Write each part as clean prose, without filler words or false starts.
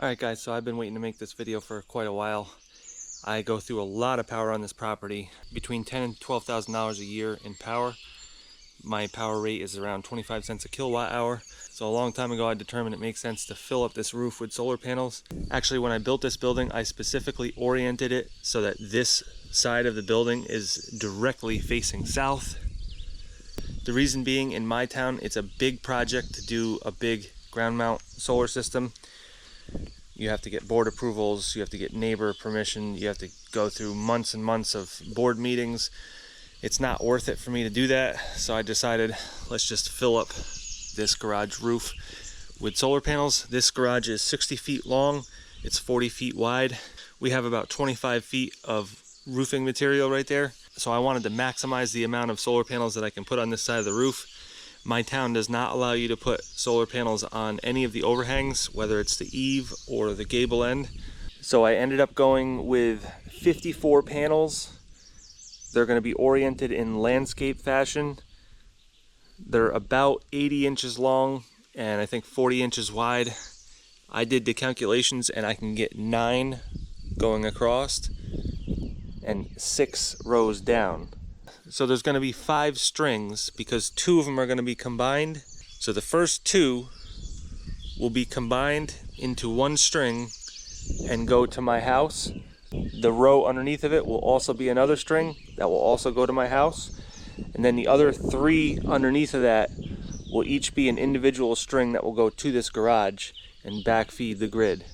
Alright guys, so I've been waiting to make this video for quite a while. I go through a lot of power on this property, between $10,000 and $12,000 a year in power. My power rate is around 25 cents a kilowatt hour. So a long time ago I determined it makes sense to fill up this roof with solar panels. Actually, when I built this building, I specifically oriented it so that this side of the building is directly facing south. The reason being, in my town, it's a big project to do a big ground mount solar system. You have to get board approvals, you have to get neighbor permission, you have to go through months and months of board meetings. It's not worth it for me to do that, so I decided let's just fill up this garage roof with solar panels. This garage is 60 feet long, it's 40 feet wide. We have about 25 feet of roofing material right there, so I wanted to maximize the amount of solar panels that I can put on this side of the roof. My town does not allow you to put solar panels on any of the overhangs, whether it's the eave or the gable end. So I ended up going with 54 panels. They're going to be oriented in landscape fashion. They're about 80 inches long and I think 40 inches wide. I did the calculations and I can get 9 going across and 6 rows down. So there's going to be 5 strings because 2 of them are going to be combined. So the first 2 will be combined into 1 string and go to my house. The row underneath of it will also be another string that will also go to my house. And then the other 3 underneath of that will each be an individual string that will go to this garage and backfeed the grid.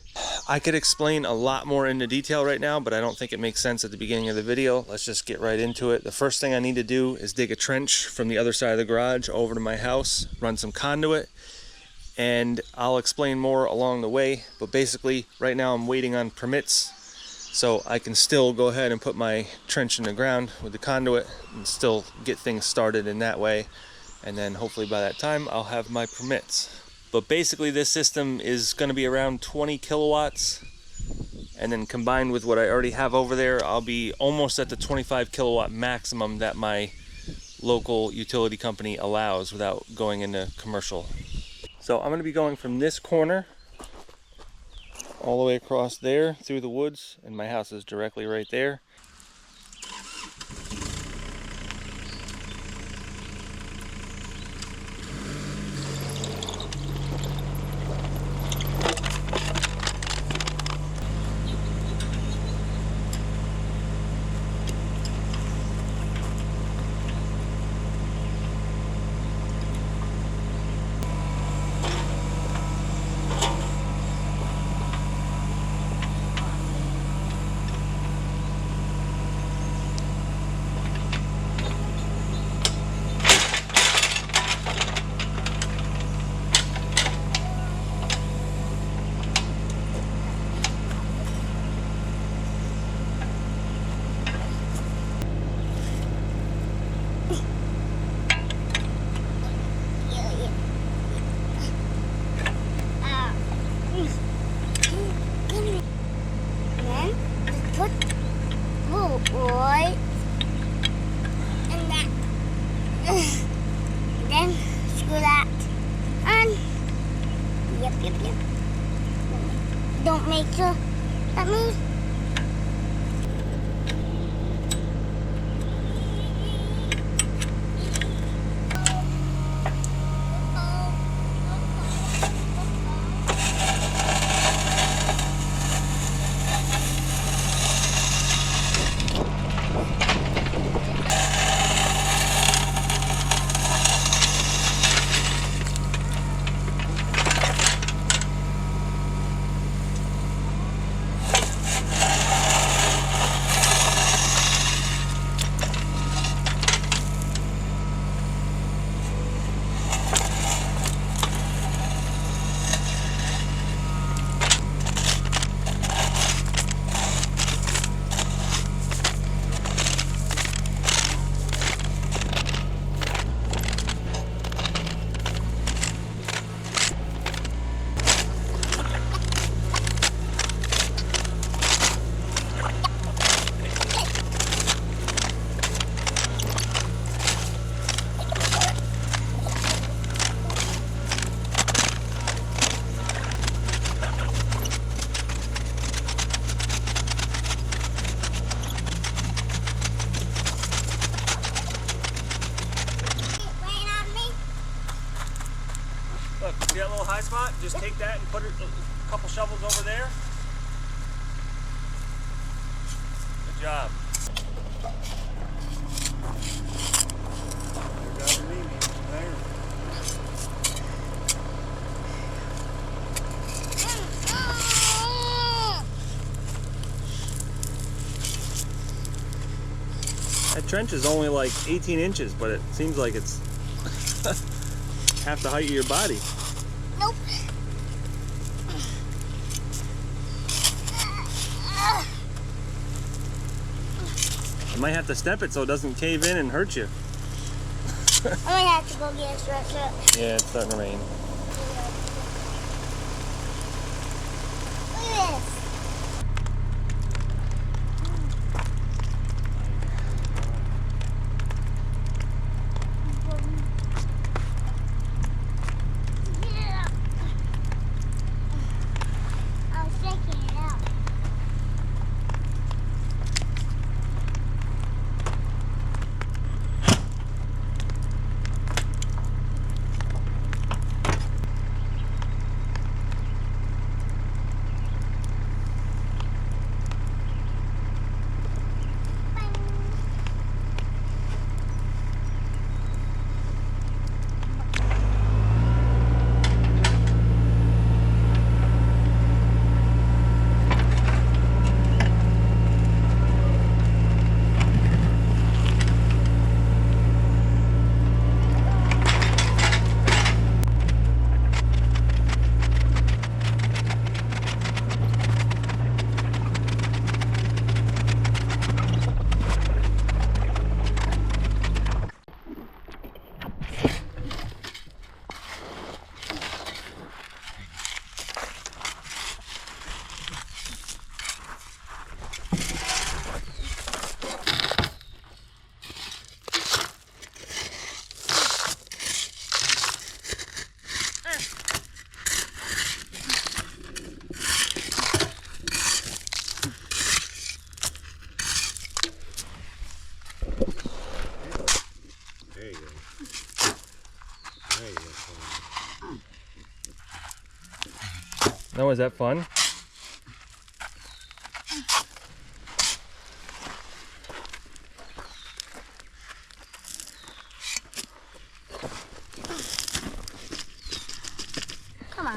I could explain a lot more into detail right now, but I don't think it makes sense at the beginning of the video. Let's just get right into it. The first thing I need to do is dig a trench from the other side of the garage over to my house, run some conduit, and I'll explain more along the way. But basically, right now I'm waiting on permits, so I can still go ahead and put my trench in the ground with the conduit and still get things started in that way. And then hopefully by that time, I'll have my permits. But basically this system is going to be around 20 kilowatts, and then combined with what I already have over there, I'll be almost at the 25 kilowatt maximum that my local utility company allows without going into commercial. So I'm going to be going from this corner all the way across there through the woods, and my house is directly right there. Then screw that on. Yep. Don't make sure that means Look, see that little high spot? Just take that and put a couple shovels over there. Good job. That trench is only like 18 inches, but it seems like it's half the height of your body. Nope. You might have to step it so it doesn't cave in and hurt you. I might have to go get a sweatshirt. Yeah, it's starting to rain. Look at this. Yeah. I was shaking it out. There you go. There you go. No, was that fun? Come on.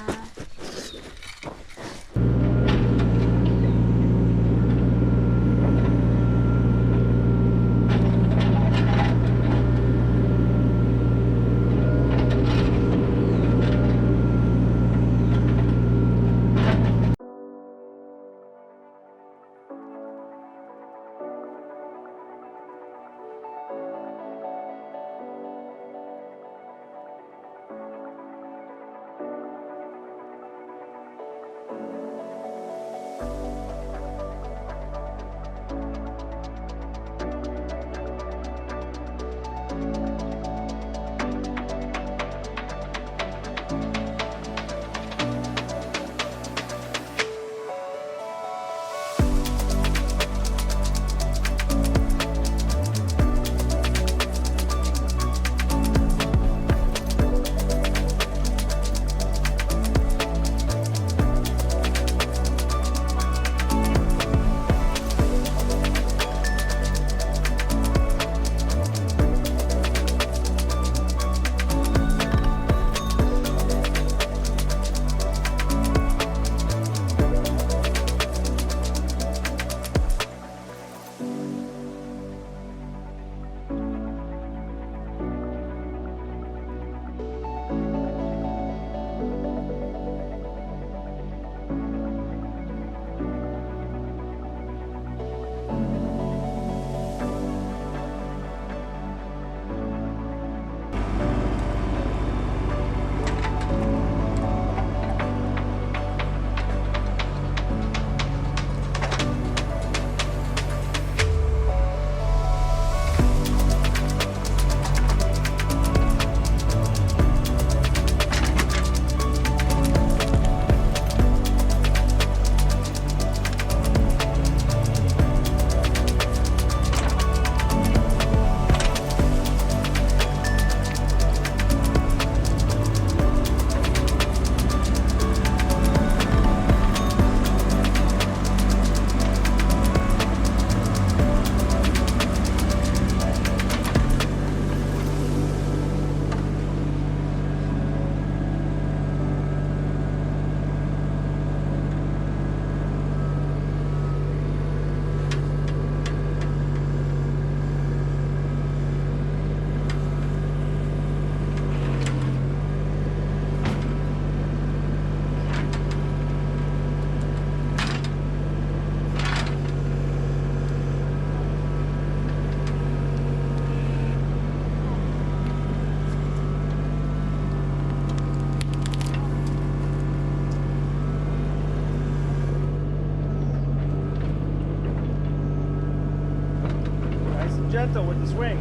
gentle with the swing.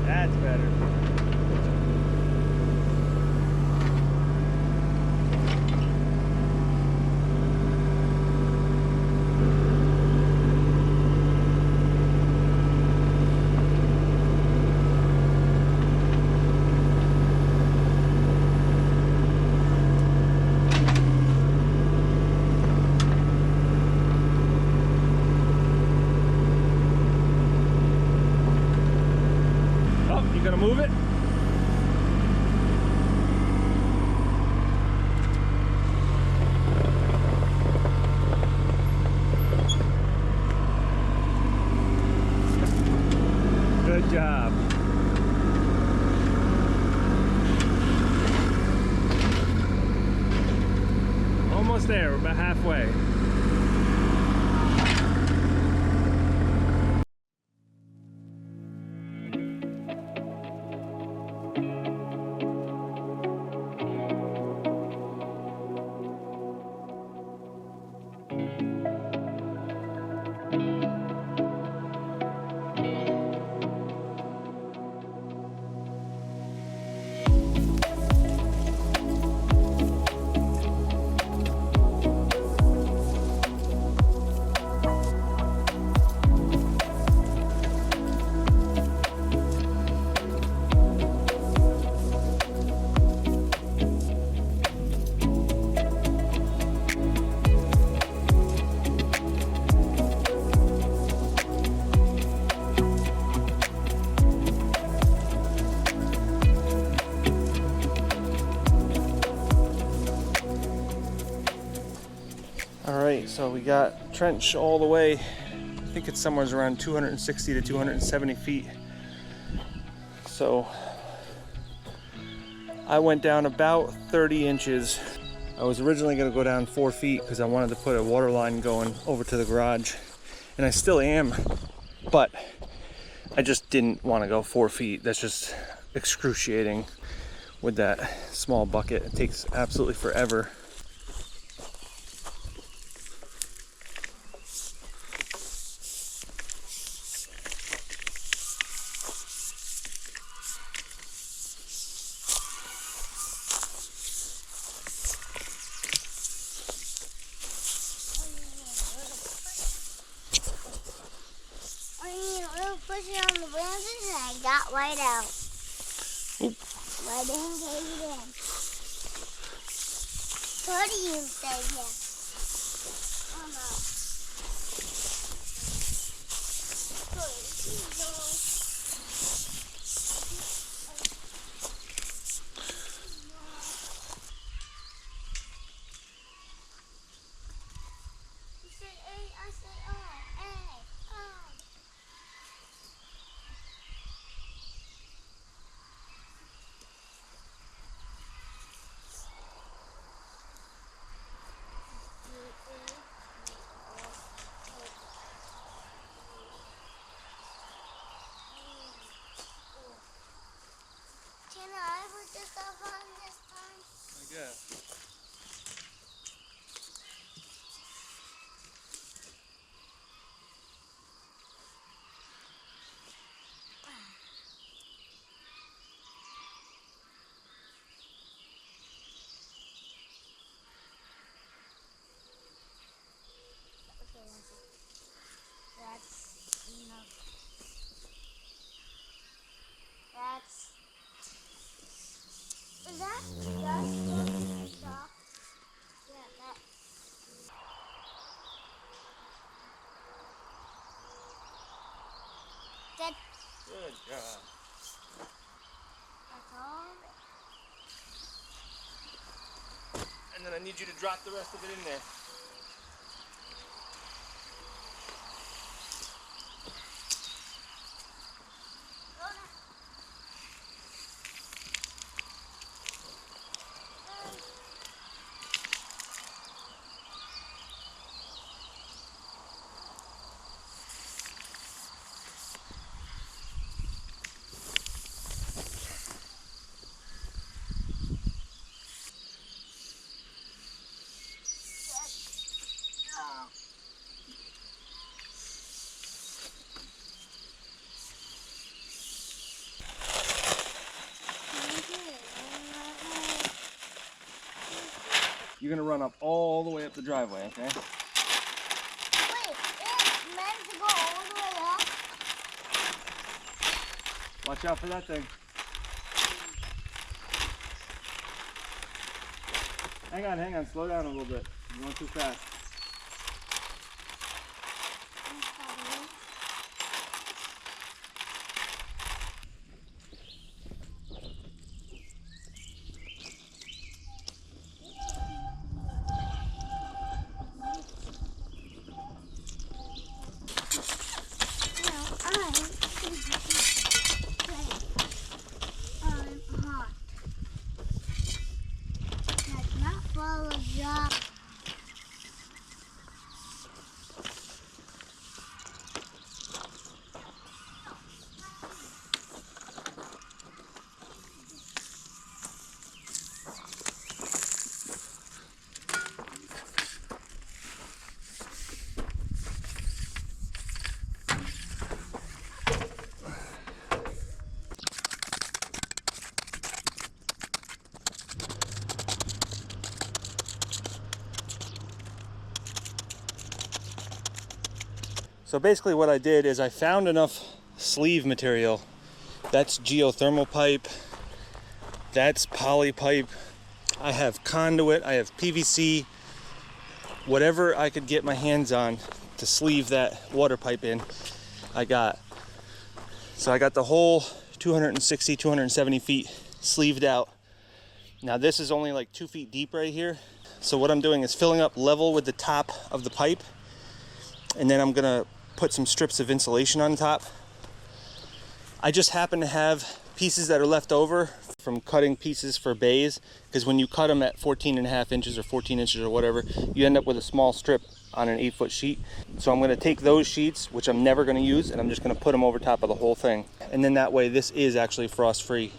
That's better. You gonna move it? Good job. Almost there, we're about halfway. Alright, so we got trench all the way. I think it's somewhere around 260 to 270 feet. So I went down about 30 inches. I was originally going to go down 4 feet because I wanted to put a water line going over to the garage. And I still am, but I just didn't want to go 4 feet. That's just excruciating with that small bucket. It takes absolutely forever. Push it on the branches and I got right out. Oop. Right in, take it in. So what do you say here? Oh no. You say A, I say O. A, O. Can I put this up on this time? I guess. Okay, that's enough. Is that stop? Yeah, that. That. Good job. That's all of it. And then I need you to drop the rest of it in there. You're gonna run up all the way up the driveway, okay? Wait, it's meant to go all the way up? Watch out for that thing. Hang on, slow down a little bit. You're going too fast. I'm hot. That's not full of job. So basically what I did is I found enough sleeve material. That's geothermal pipe, that's poly pipe, I have conduit, I have PVC, whatever I could get my hands on to sleeve that water pipe in, I got. So I got the whole 260, 270 feet sleeved out. Now this is only like 2 feet deep right here. So what I'm doing is filling up level with the top of the pipe, and then I'm gonna put some strips of insulation on top. I just happen to have pieces that are left over from cutting pieces for bays, because when you cut them at 14.5 inches or 14 inches or whatever, you end up with a small strip on an 8-foot sheet. So I'm going to take those sheets, which I'm never going to use, and I'm just going to put them over top of the whole thing. And then that way this is actually frost free.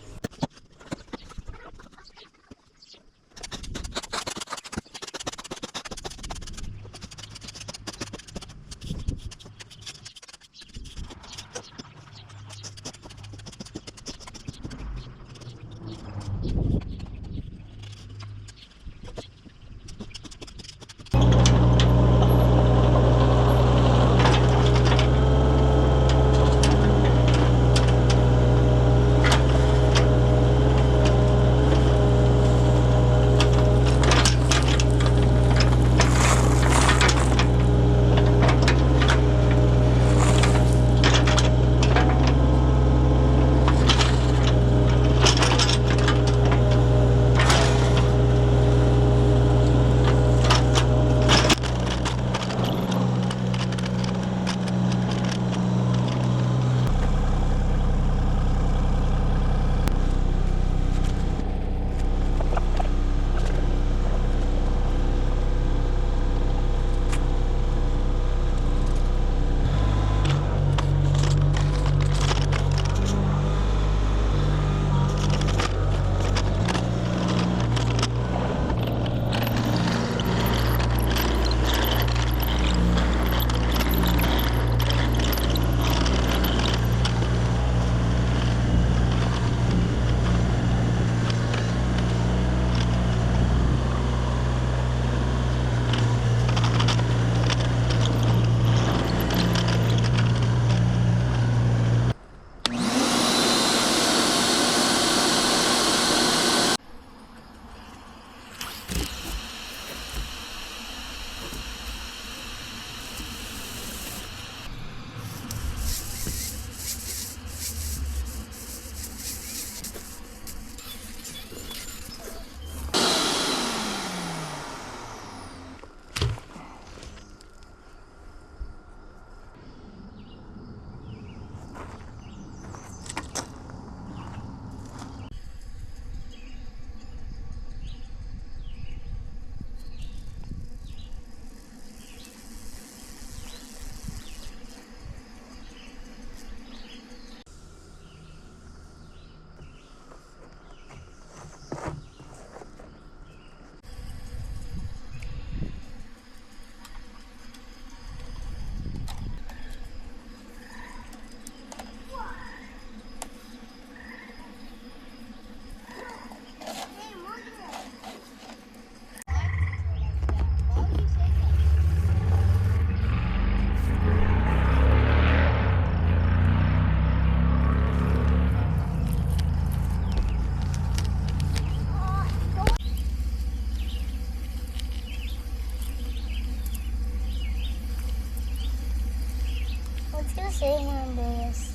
still sitting on this.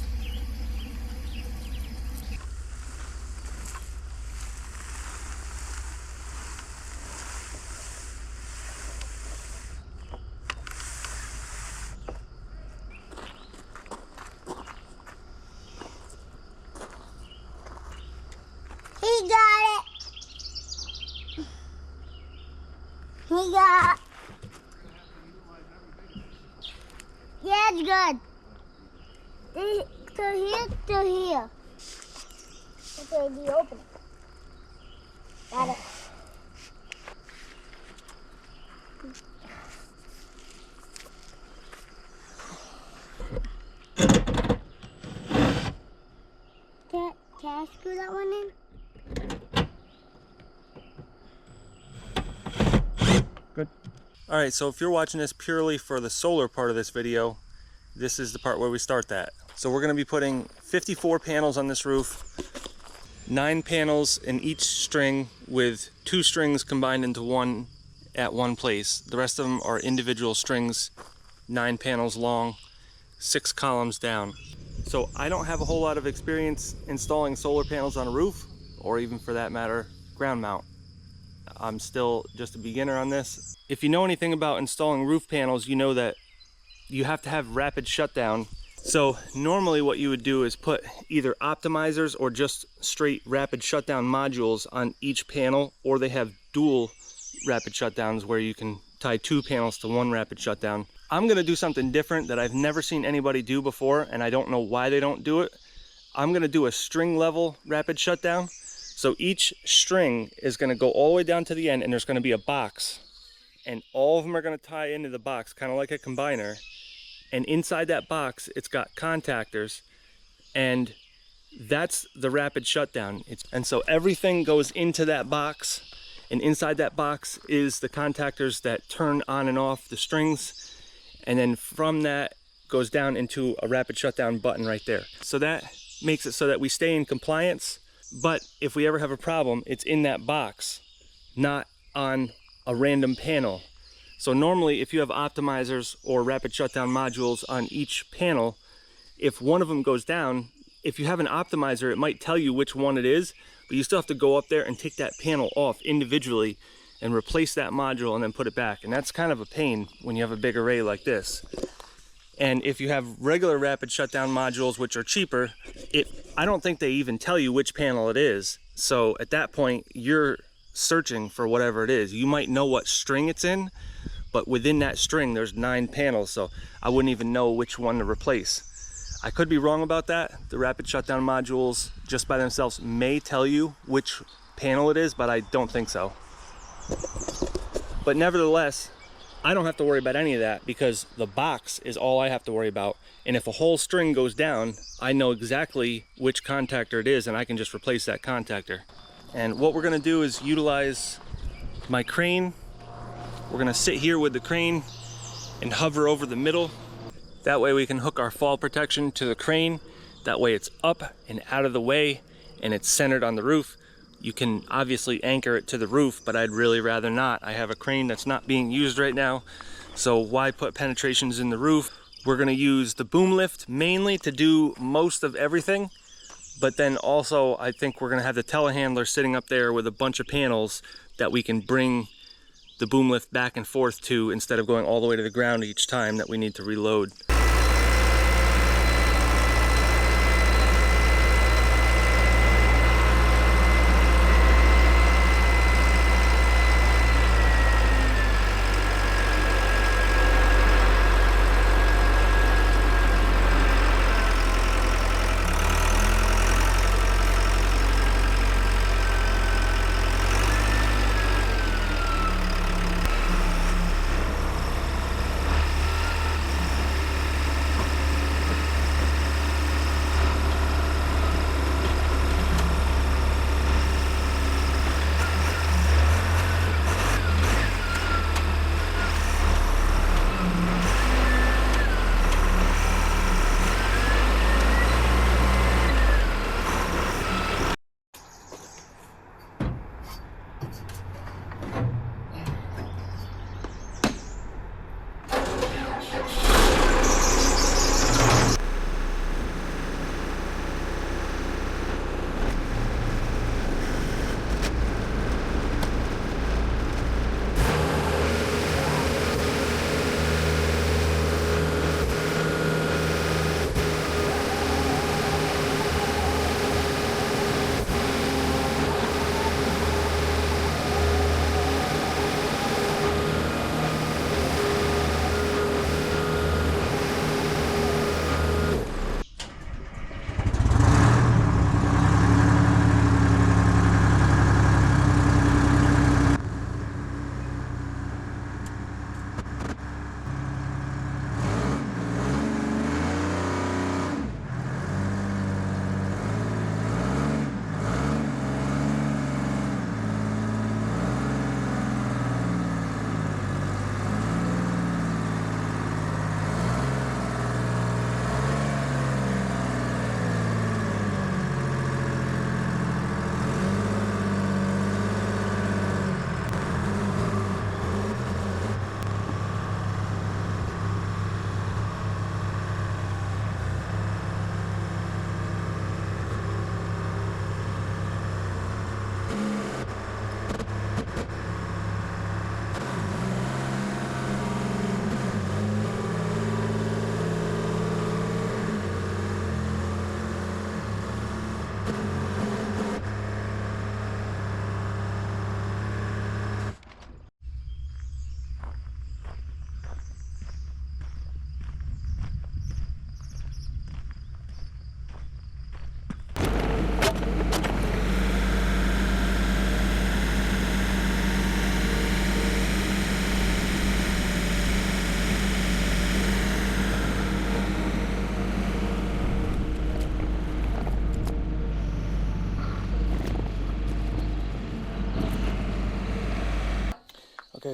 He got it. He got. Yeah, it's good. To here, to here. Okay, you open it. Got it. Can I screw that one in? Good. All right, so if you're watching this purely for the solar part of this video, this is the part where we start that. So we're gonna be putting 54 panels on this roof, 9 panels in each string with 2 strings combined into one at one place. The rest of them are individual strings, 9 panels long, 6 columns down. So I don't have a whole lot of experience installing solar panels on a roof, or even for that matter, ground mount. I'm still just a beginner on this. If you know anything about installing roof panels, you know that you have to have rapid shutdown. So normally what you would do is put either optimizers or just straight rapid shutdown modules on each panel, or they have dual rapid shutdowns where you can tie 2 panels to one rapid shutdown. I'm gonna do something different that I've never seen anybody do before, and I don't know why they don't do it. I'm gonna do a string level rapid shutdown. So each string is gonna go all the way down to the end, and there's gonna be a box, and all of them are gonna tie into the box, kind of like a combiner. And inside that box, it's got contactors, and that's the rapid shutdown. And so everything goes into that box, and inside that box is the contactors that turn on and off the strings, and then from that goes down into a rapid shutdown button right there. So that makes it so that we stay in compliance, but if we ever have a problem, it's in that box, not on a random panel. So normally if you have optimizers or rapid shutdown modules on each panel, if one of them goes down, if you have an optimizer, it might tell you which one it is, but you still have to go up there and take that panel off individually and replace that module and then put it back. And that's kind of a pain when you have a big array like this. And if you have regular rapid shutdown modules, which are cheaper, I don't think they even tell you which panel it is. So at that point, you're searching for whatever it is. You might know what string it's in, but within that string, there's 9 panels, so I wouldn't even know which one to replace. I could be wrong about that. The rapid shutdown modules, just by themselves, may tell you which panel it is, but I don't think so. But nevertheless, I don't have to worry about any of that because the box is all I have to worry about. And if a whole string goes down, I know exactly which contactor it is, and I can just replace that contactor. And what we're gonna do is utilize my crane. We're gonna sit here with the crane and hover over the middle. That way we can hook our fall protection to the crane. That way it's up and out of the way and it's centered on the roof. You can obviously anchor it to the roof, but I'd really rather not. I have a crane that's not being used right now, so why put penetrations in the roof? We're gonna use the boom lift mainly to do most of everything, but then also I think we're gonna have the telehandler sitting up there with a bunch of panels that we can bring the boom lift back and forth to instead of going all the way to the ground each time that we need to reload.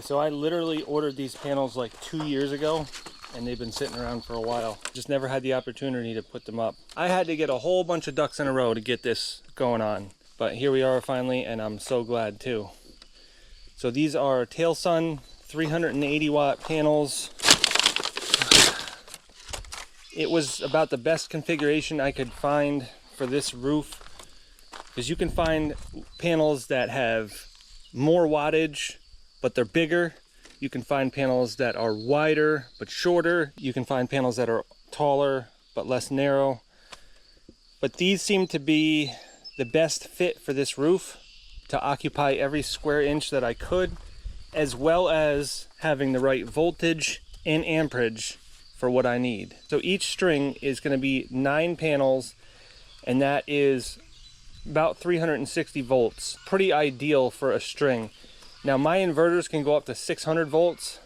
Okay, so I literally ordered these panels like 2 years ago, and they've been sitting around for a while. Just never had the opportunity to put them up. I had to get a whole bunch of ducks in a row to get this going on, but here we are finally, and I'm so glad too. So these are Tailsun 380 watt panels. It was about the best configuration I could find for this roof, because you can find panels that have more wattage but they're bigger. You can find panels that are wider but shorter. You can find panels that are taller but less narrow. But these seem to be the best fit for this roof, to occupy every square inch that I could, as well as having the right voltage and amperage for what I need. So each string is going to be 9 panels, and that is about 360 volts. Pretty ideal for a string. Now my inverters can go up to 600 volts,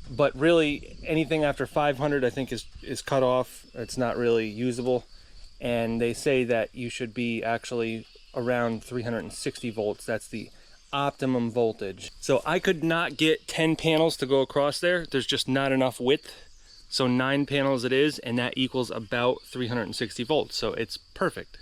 but really anything after 500 I think is cut off. It's not really usable, and they say that you should be actually around 360 volts. That's the optimum voltage. So I could not get 10 panels to go across there. There's just not enough width. So 9 panels it is, and that equals about 360 volts. So it's perfect.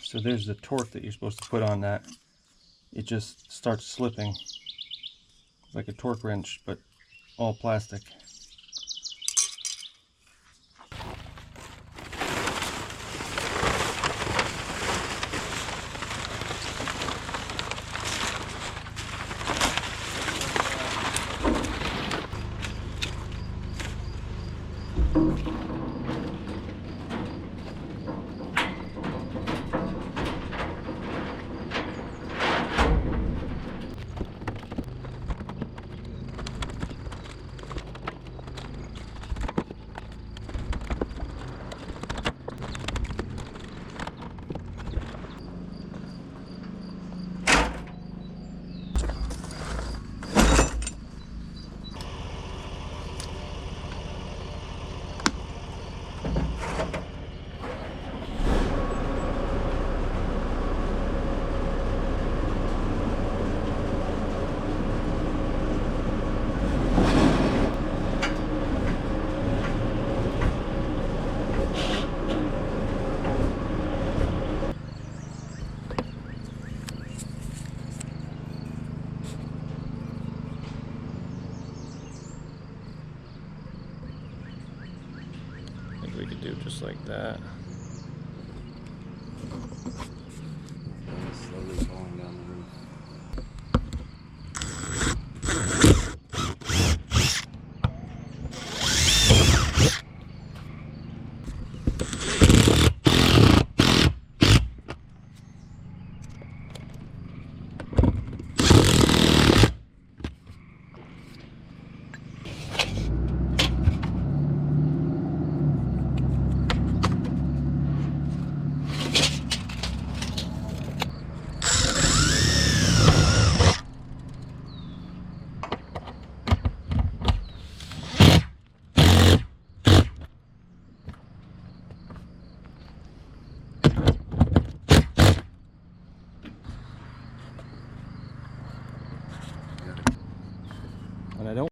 So there's the torque that you're supposed to put on that. It just starts slipping. It's like a torque wrench, but all plastic. Just like that. Slowly falling down the roof. And I don't.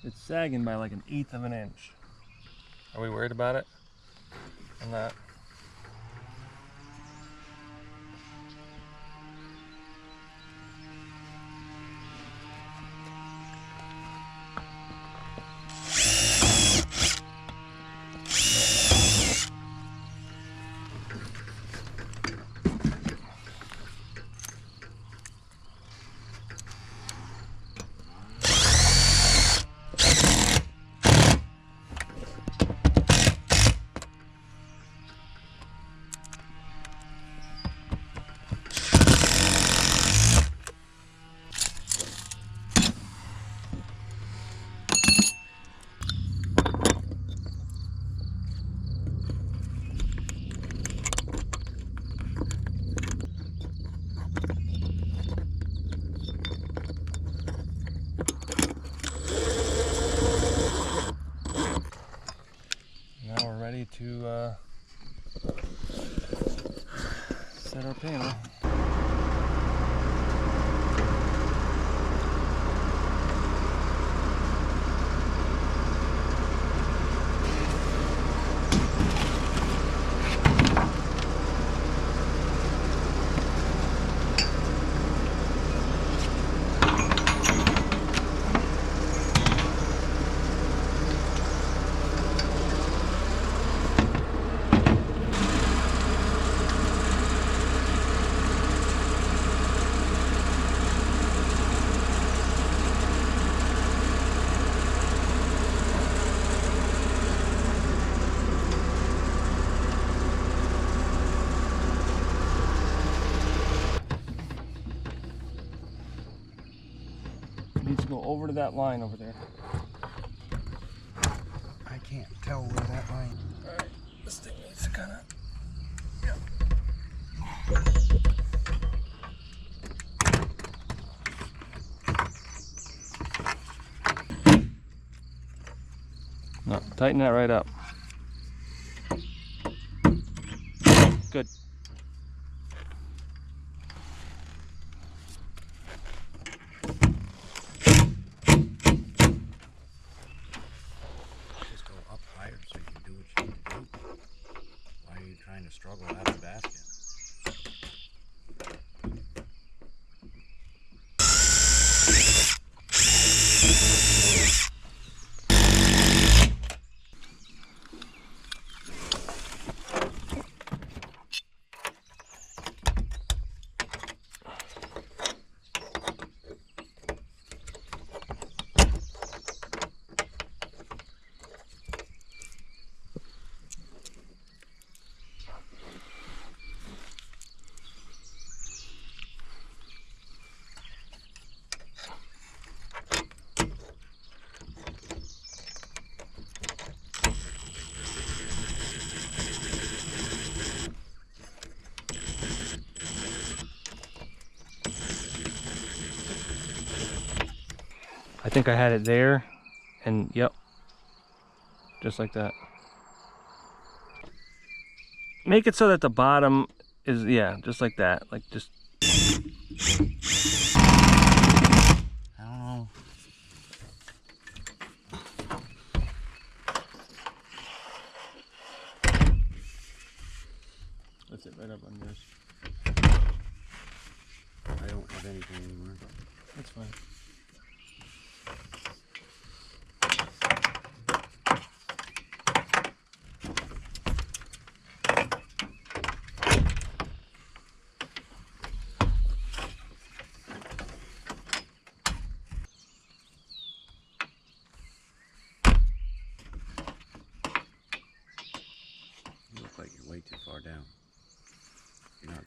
It's sagging by like 1/8 of an inch. Are we worried about it? I'm not. Now we're ready to set our panel. Needs to go over to that line over there. I can't tell where that line. Alright, this thing needs to kind of. No, tighten that right up. Good. Just go up higher so you can do what you need to do. Why are you trying to struggle out of the basket? I think I had it there, and yep, just like that. Make it so that the bottom is, yeah, just like that. Like just. I don't know. Lift it right up on yours. I don't have anything anymore. That's fine. You look like you're way too far down. You're not.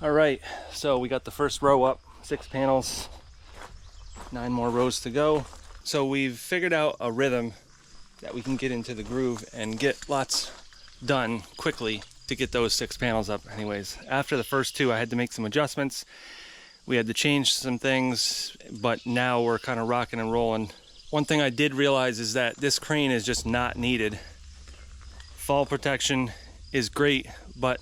All right, so we got the first row up, 6 panels, 9 more rows to go. So we've figured out a rhythm that we can get into the groove and get lots done quickly to get those 6 panels up anyways. After the first 2, I had to make some adjustments. We had to change some things, but now we're kind of rocking and rolling. One thing I did realize is that this crane is just not needed. Fall protection is great, but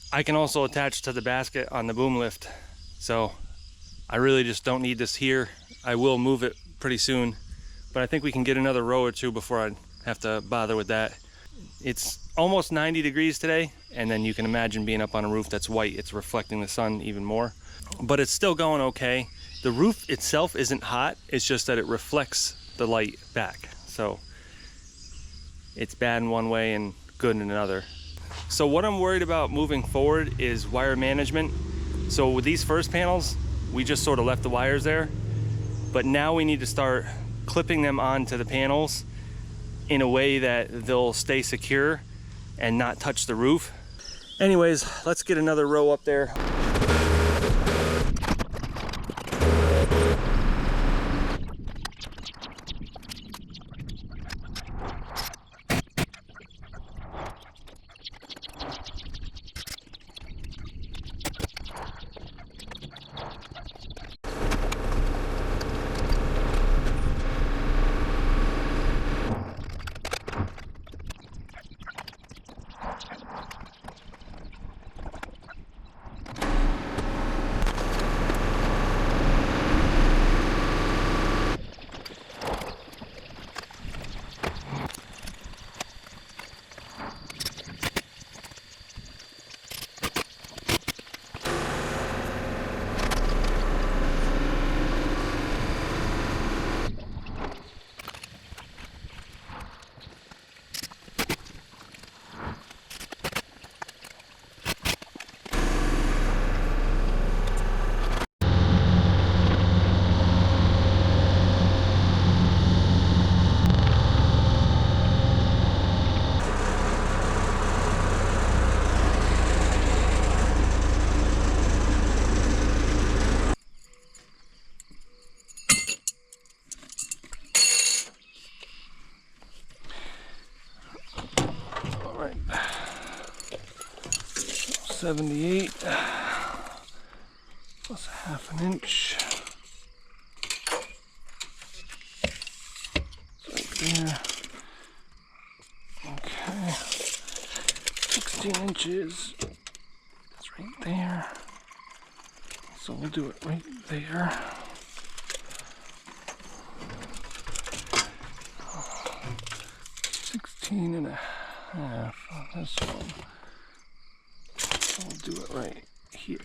I can also attach to the basket on the boom lift. So I really just don't need this here. I will move it pretty soon, but I think we can get another row or 2 before I have to bother with that. It's almost 90 degrees today, and then you can imagine being up on a roof that's white, it's reflecting the sun even more. But it's still going okay. The roof itself isn't hot, it's just that it reflects the light back. So it's bad in one way and good in another. So what I'm worried about moving forward is wire management. So with these first panels, we just sort of left the wires there, but now we need to start clipping them onto the panels in a way that they'll stay secure and not touch the roof. Anyways, let's get another row up there. All right, 78 plus a half an inch. Right there. Okay, 16 inches. That's right there. So we'll do it right there. And a half on this one. I'll do it right here.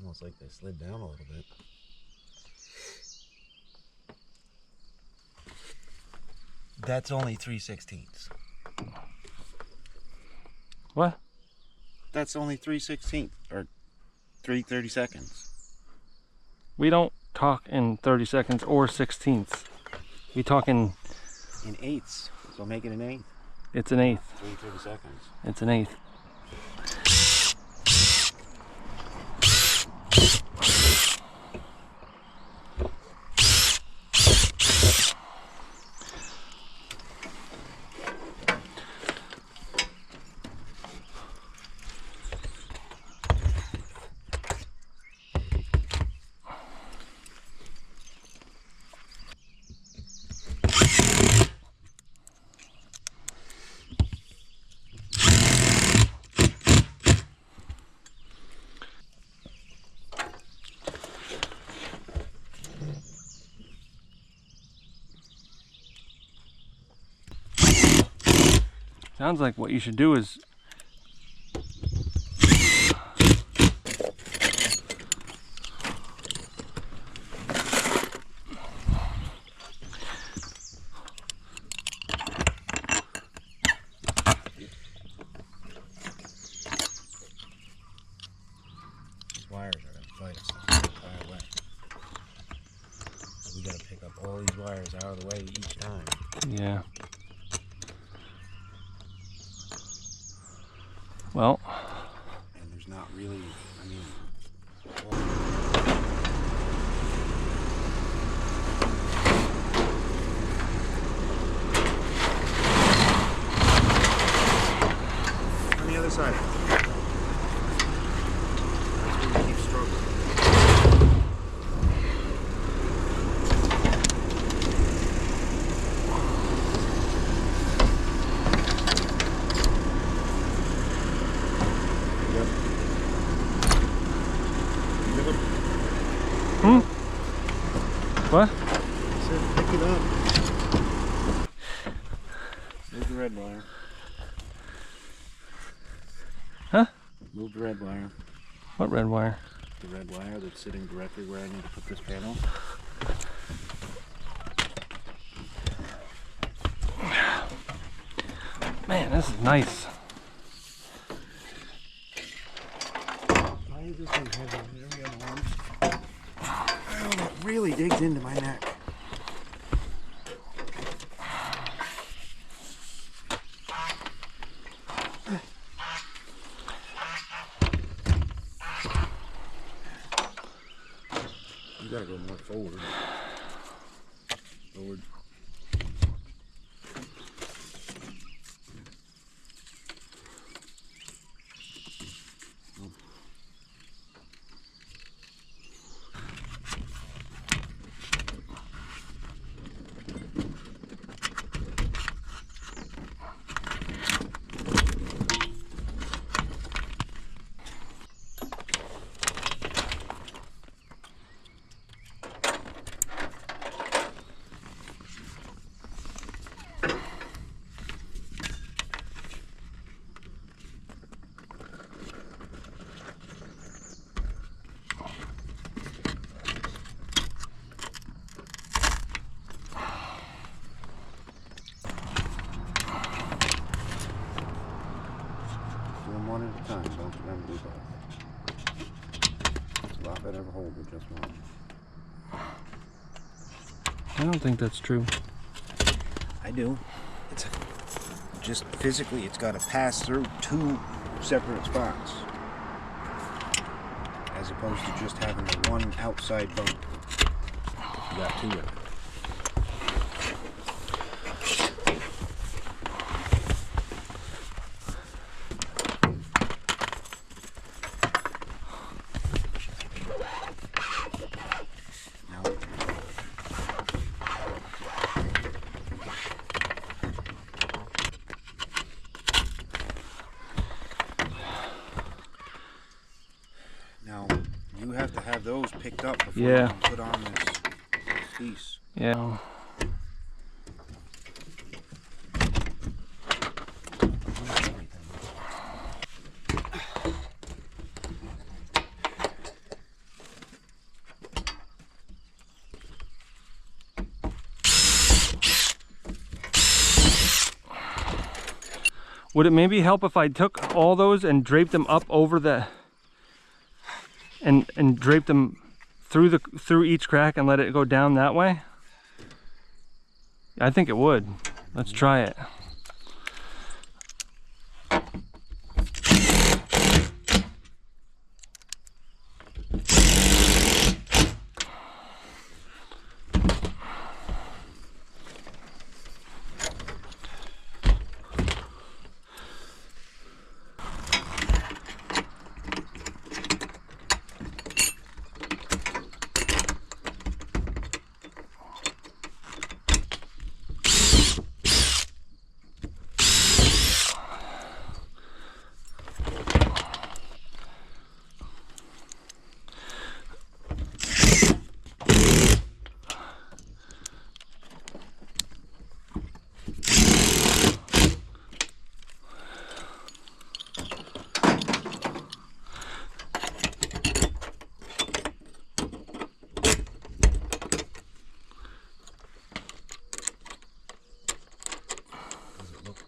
Almost like they slid down a little bit. That's only 3/16. What? That's only 3/16 or 3/32. We don't talk in 30 seconds or 16ths. We talk in eighths. So make it an eighth. It's an eighth. 3/32. It's an eighth. Sounds like what you should do is These wires are going to fight us the entire way. So we got to pick up all these wires out of the way each time. yeah. Well, and there's not really, I mean, on the other side. That's where we keep struggling. What? I said pick it up. Move the red wire. Huh? Move the red wire. What red wire? The red wire that's sitting directly where I need to put this panel. Man, this is nice. Why is this thing heavy? Every other one. Oh, it really digs into my neck. You gotta go more forward. Forward. One at a time, don't remember to do both. It's a lot better to hold with just one. I don't think that's true. I do. It's just physically, it's got to pass through two separate spots, as opposed to just having the one outside bump. You got two of it. Now, you have to have those picked up before you can put on this piece. Yeah. Would it maybe help if I took all those and draped them up over the and draped them through each crack and let it go down that way? I think it would. Let's try it.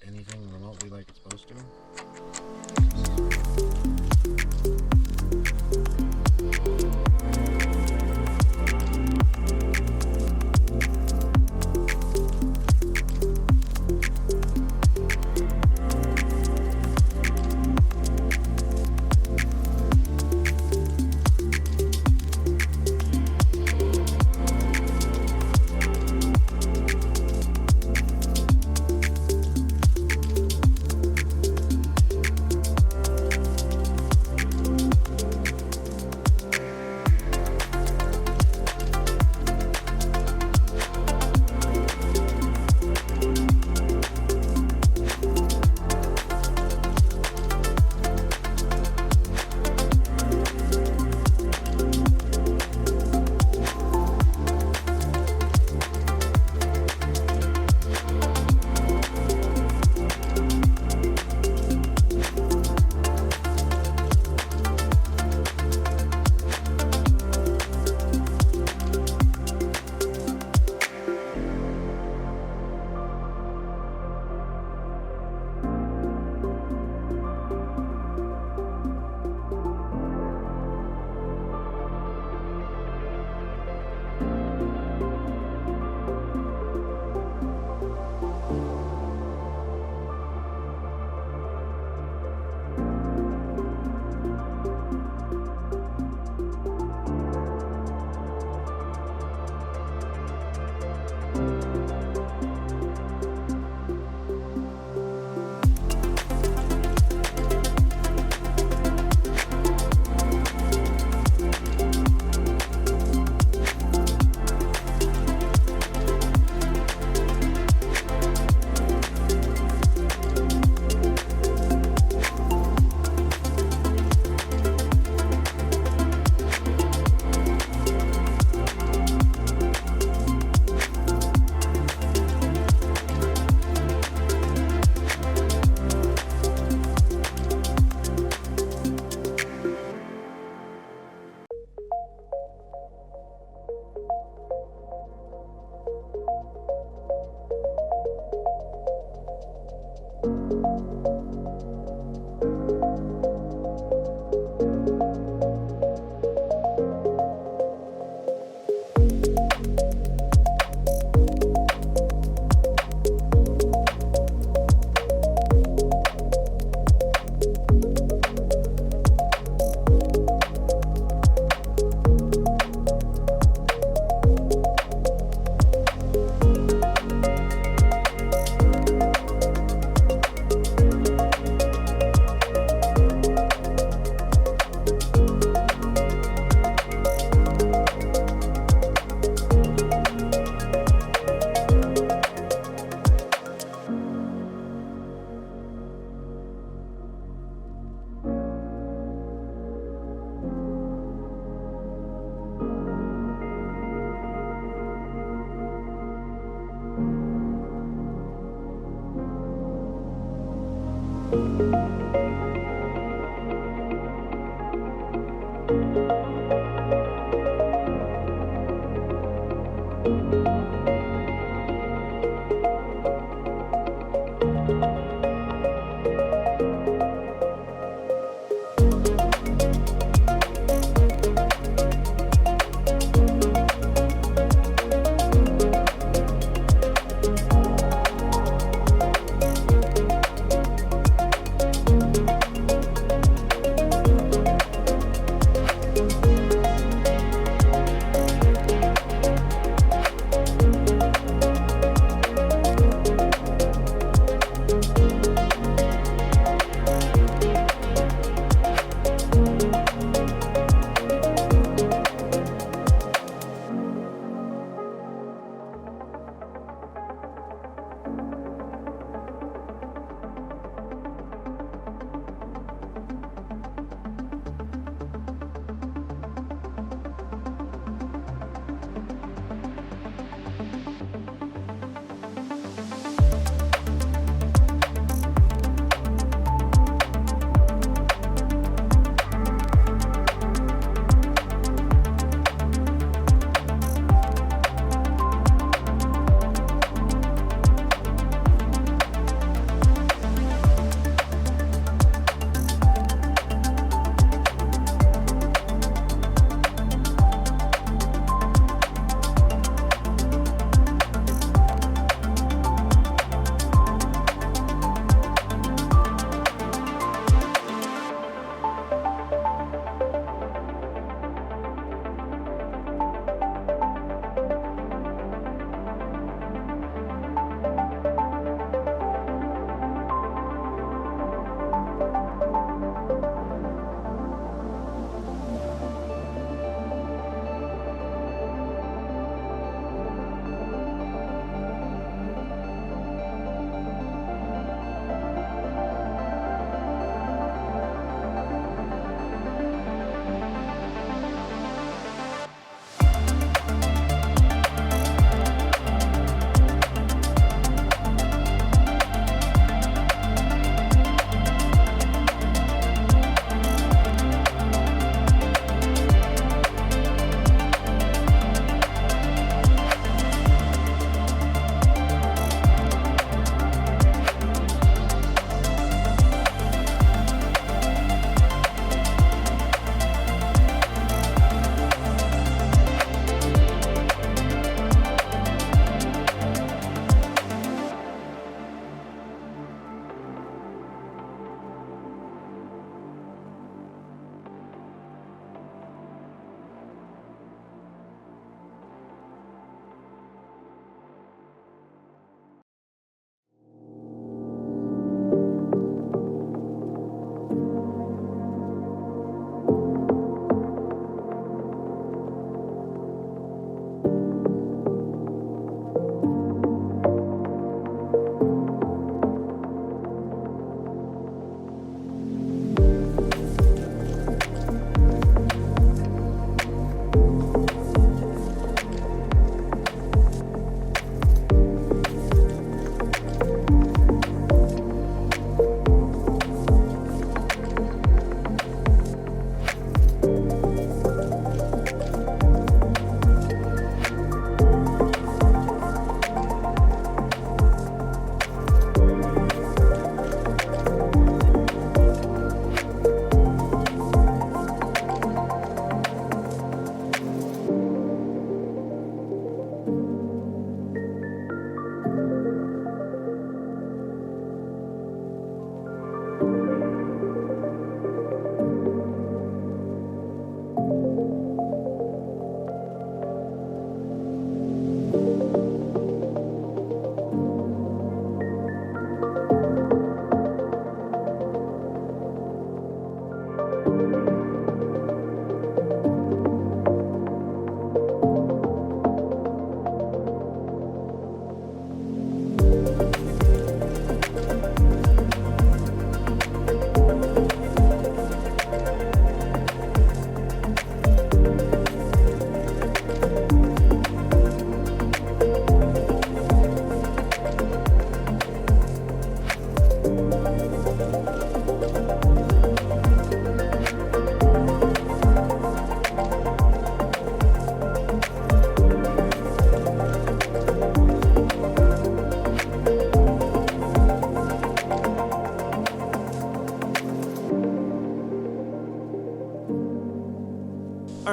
Anything remotely like it's supposed to?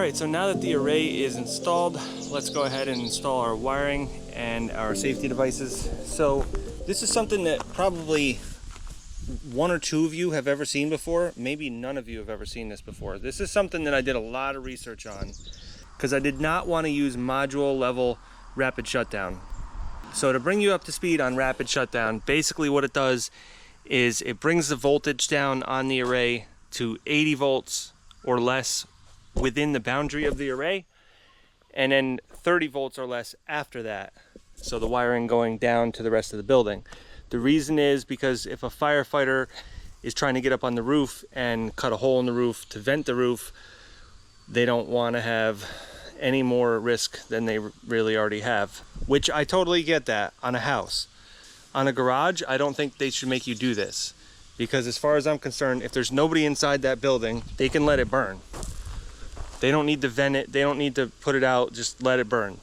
Alright, so now that the array is installed, let's go ahead and install our wiring and our safety devices. So this is something that probably one or two of you have ever seen before. Maybe none of you have ever seen this before. This is something that I did a lot of research on because I did not want to use module level rapid shutdown. So to bring you up to speed on rapid shutdown, basically what it does is it brings the voltage down on the array to 80 volts or less within the boundary of the array, and then 30 volts or less after that. So the wiring going down to the rest of the building. The reason is because if a firefighter is trying to get up on the roof and cut a hole in the roof to vent the roof, they don't want to have any more risk than they really already have, which I totally get that on a house. On a garage, I don't think they should make you do this, because as far as I'm concerned, if there's nobody inside that building, they can let it burn. They don't need to vent it, they don't need to put it out, just let it burn.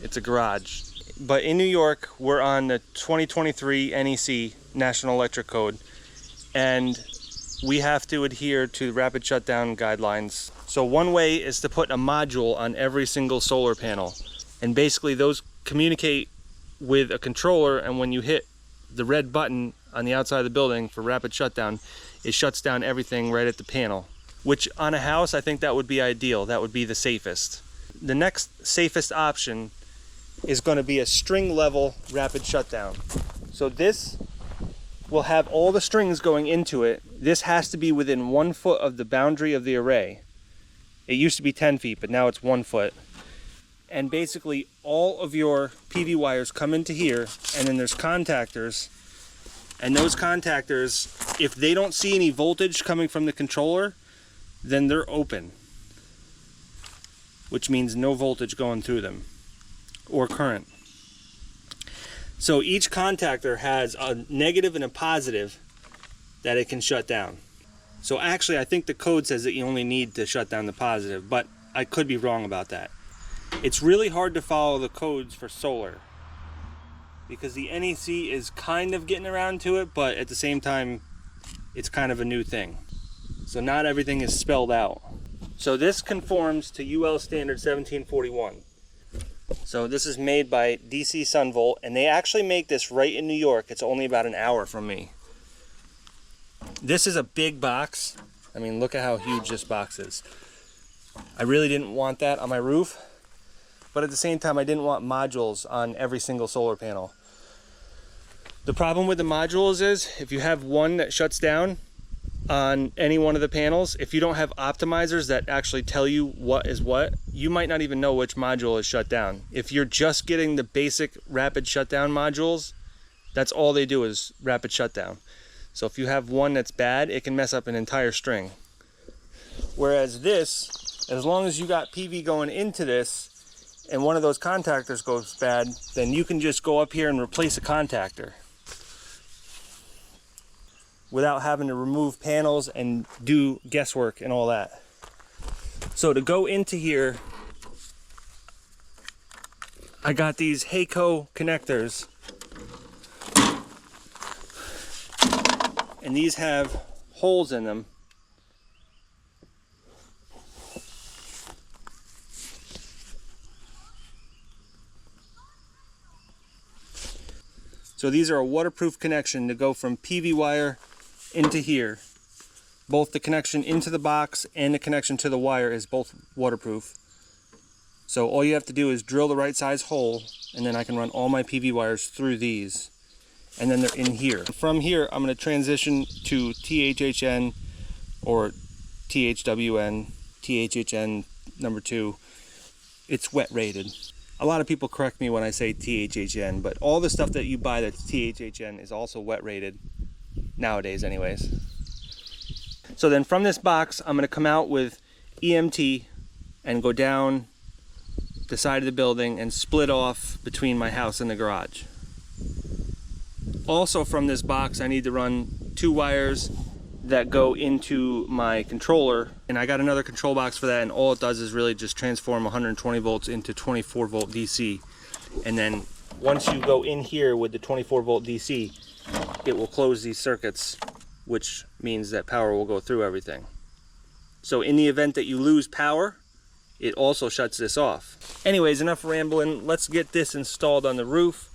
It's a garage. But in New York, we're on the 2023 NEC, National Electric Code, and we have to adhere to rapid shutdown guidelines. So one way is to put a module on every single solar panel. And basically those communicate with a controller, and when you hit the red button on the outside of the building for rapid shutdown, it shuts down everything right at the panel. Which on a house, I think that would be ideal. That would be the safest. The next safest option is going to be a string level rapid shutdown. So this will have all the strings going into it. This has to be within 1 foot of the boundary of the array. It used to be 10 feet, but now it's 1 foot. And basically all of your PV wires come into here, and then there's contactors. And those contactors, if they don't see any voltage coming from the controller, then they're open, which means no voltage going through them or current. So each contactor has a negative and a positive that it can shut down. So actually I think the code says that you only need to shut down the positive, but I could be wrong about that. It's really hard to follow the codes for solar because the NEC is kind of getting around to it, but at the same time it's kind of a new thing. So not everything is spelled out. So this conforms to UL standard 1741. So this is made by DC Sunvolt, and they actually make this right in New York. It's only about an hour from me. This is a big box. I mean, look at how huge this box is. I really didn't want that on my roof, but at the same time, I didn't want modules on every single solar panel. The problem with the modules is if you have one that shuts down on any one of the panels, if you don't have optimizers that actually tell you what is what, you might not even know which module is shut down. If you're just getting the basic rapid shutdown modules, that's all they do is rapid shutdown. So if you have one that's bad, it can mess up an entire string. Whereas this, as long as you got PV going into this and one of those contactors goes bad, then you can just go up here and replace a contactor without having to remove panels and do guesswork and all that. So to go into here, I got these Heiko connectors, and these have holes in them. So these are a waterproof connection to go from PV wire into here. Both the connection into the box and the connection to the wire is both waterproof. So all you have to do is drill the right size hole, and then I can run all my PV wires through these, and then they're in here. From here I'm going to transition to THHN or THWN, THHN number 2. It's wet rated. A lot of people correct me when I say THHN, but all the stuff that you buy that's THHN is also wet rated. Nowadays anyways. So then from this box I'm going to come out with EMT and go down the side of the building and split off between my house and the garage. Also from this box I need to run 2 wires that go into my controller, and I got another control box for that, and all it does is really just transform 120 volts into 24 volt DC. And then once you go in here with the 24 volt DC, it will close these circuits, which means that power will go through everything. So in the event that you lose power it also shuts this off. Anyways, enough rambling. Let's get this installed on the roof.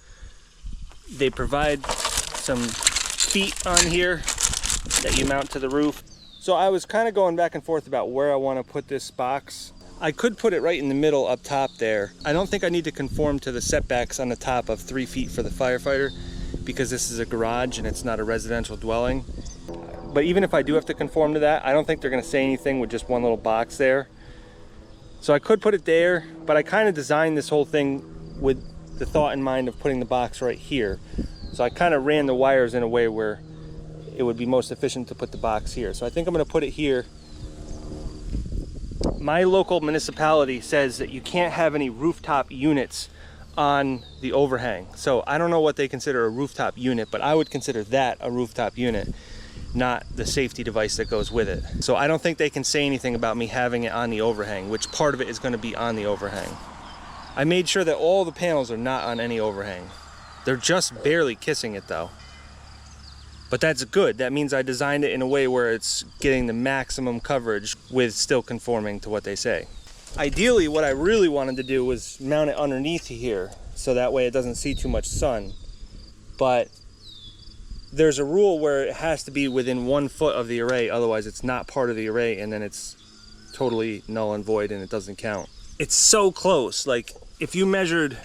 They provide some feet on here that you mount to the roof. So I was kind of going back and forth about where I want to put this box. I could put it right in the middle up top there. I don't think I need to conform to the setbacks on the top of 3 feet for the firefighter, because this is a garage and it's not a residential dwelling. But even if I do have to conform to that, I don't think they're going to say anything with just one little box there. So I could put it there, but I kind of designed this whole thing with the thought in mind of putting the box right here. So I kind of ran the wires in a way where it would be most efficient to put the box here. So I think I'm going to put it here. My local municipality says that you can't have any rooftop units on the overhang. So I don't know what they consider a rooftop unit, but I would consider that a rooftop unit, not the safety device that goes with it. So I don't think they can say anything about me having it on the overhang, which part of it is going to be on the overhang. I made sure that all the panels are not on any overhang. They're just barely kissing it though. But that's good. That means I designed it in a way where it's getting the maximum coverage with still conforming to what they say. Ideally, what I really wanted to do was mount it underneath here, so that way it doesn't see too much sun. But there's a rule where it has to be within 1 foot of the array, otherwise it's not part of the array, and then it's totally null and void and it doesn't count. It's so close. Like, if you measured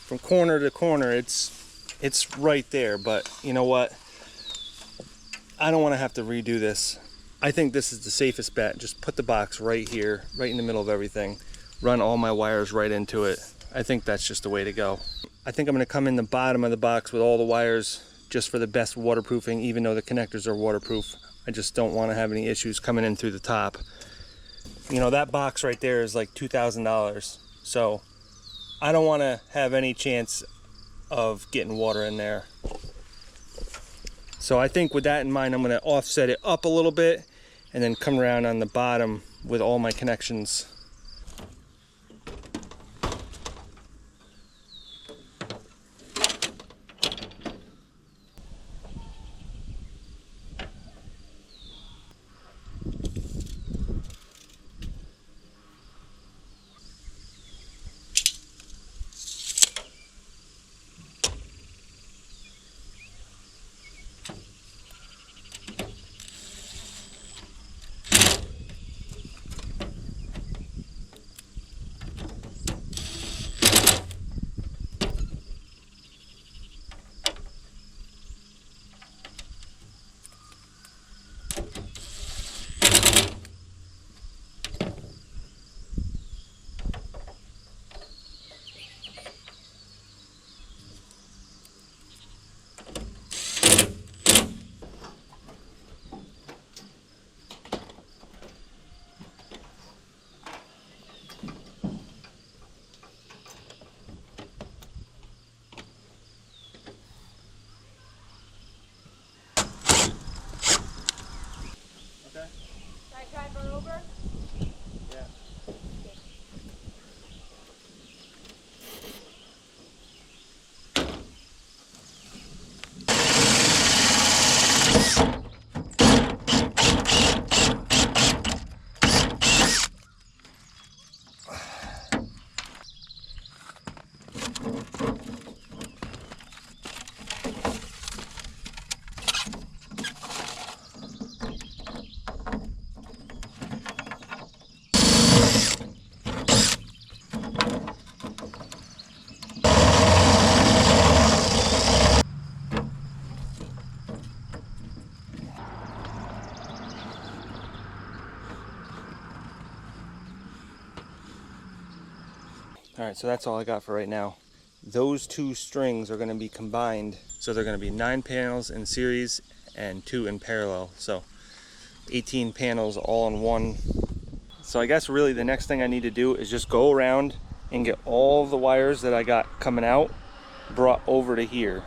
from corner to corner, it's right there. But you know what? I don't want to have to redo this. I think this is the safest bet. Just put the box right here, right in the middle of everything. Run all my wires right into it. I think that's just the way to go. I think I'm going to come in the bottom of the box with all the wires just for the best waterproofing, even though the connectors are waterproof. I just don't want to have any issues coming in through the top. You know, that box right there is like $2,000. So I don't want to have any chance of getting water in there. So I think with that in mind, I'm going to offset it up a little bit and then come around on the bottom with all my connections. All right, so that's all I got for right now. Those two strings are going to be combined, so they're going to be 9 panels in series and 2 in parallel. So 18 panels all in one. So I guess really the next thing I need to do is just go around and get all the wires that I got coming out brought over to here.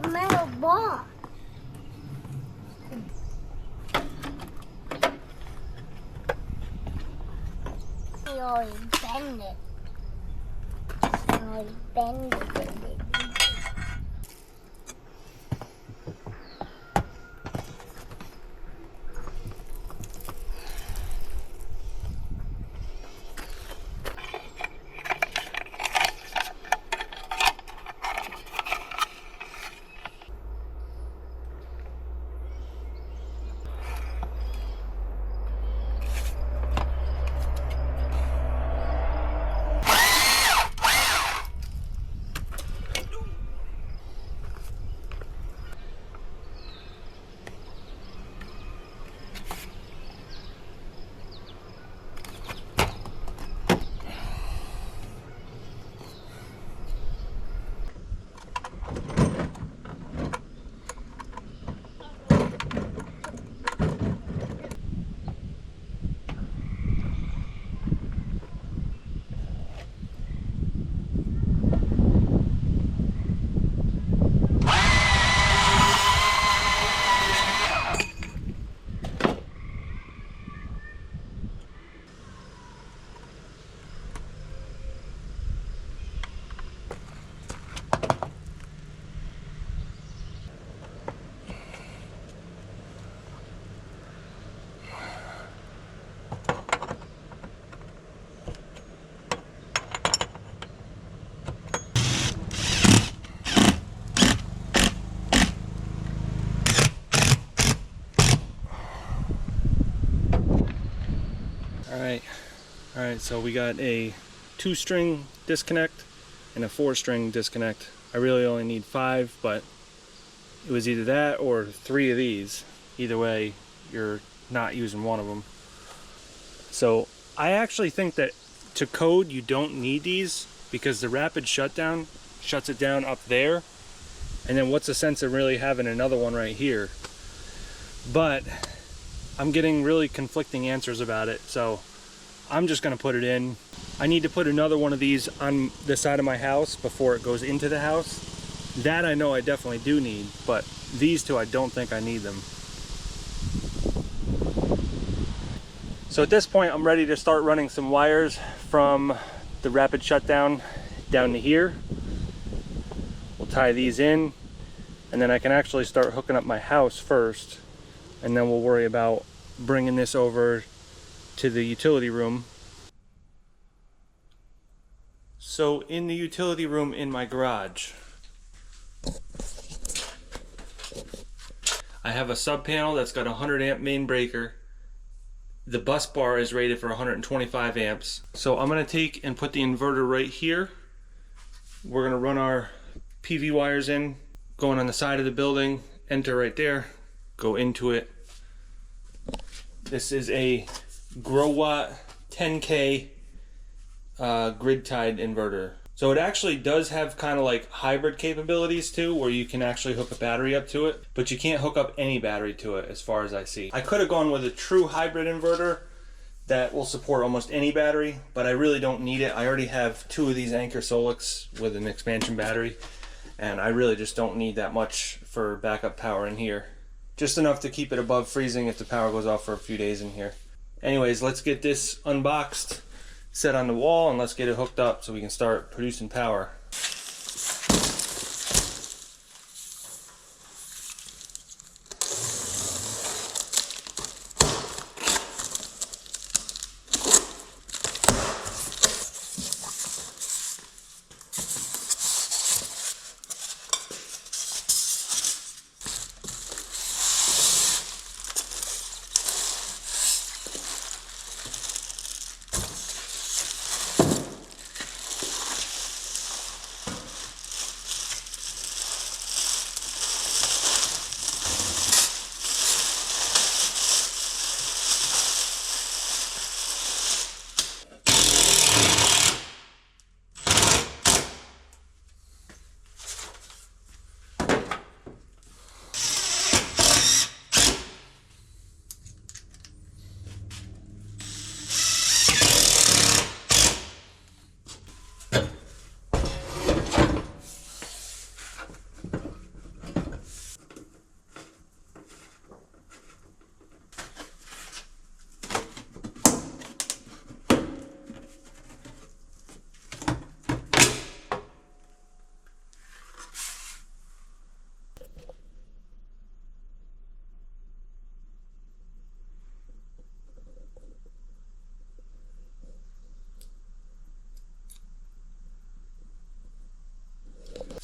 a metal bar. You already bend it. You already bend it. All right, so we got a 2-string disconnect and a 4-string disconnect. I really only need 5, but it was either that or 3 of these. Either way, you're not using one of them. So I actually think that to code you don't need these, because the rapid shutdown shuts it down up there, and then what's the sense of really having another one right here? But I'm getting really conflicting answers about it, so I'm just going to put it in. I need to put another one of these on the side of my house before it goes into the house. That I know I definitely do need, but these two I don't think I need them. So at this point I'm ready to start running some wires from the rapid shutdown down to here. We'll tie these in, and then I can actually start hooking up my house first, and then we'll worry about bringing this over to the utility room. So in the utility room in my garage, I have a sub panel that's got a 100 amp main breaker. The bus bar is rated for 125 amps. So I'm going to take and put the inverter right here. We're going to run our PV wires in, going on the side of the building, enter right there, go into it. This is a Growatt 10K grid tied inverter. So it actually does have kind of like hybrid capabilities too, where you can actually hook a battery up to it, but you can't hook up any battery to it as far as I see. I could have gone with a true hybrid inverter that will support almost any battery, but I really don't need it. I already have 2 of these Anchor Solics with an expansion battery, and I really just don't need that much for backup power in here. Just enough to keep it above freezing if the power goes off for a few days in here. Anyways, let's get this unboxed, set on the wall, and let's get it hooked up so we can start producing power.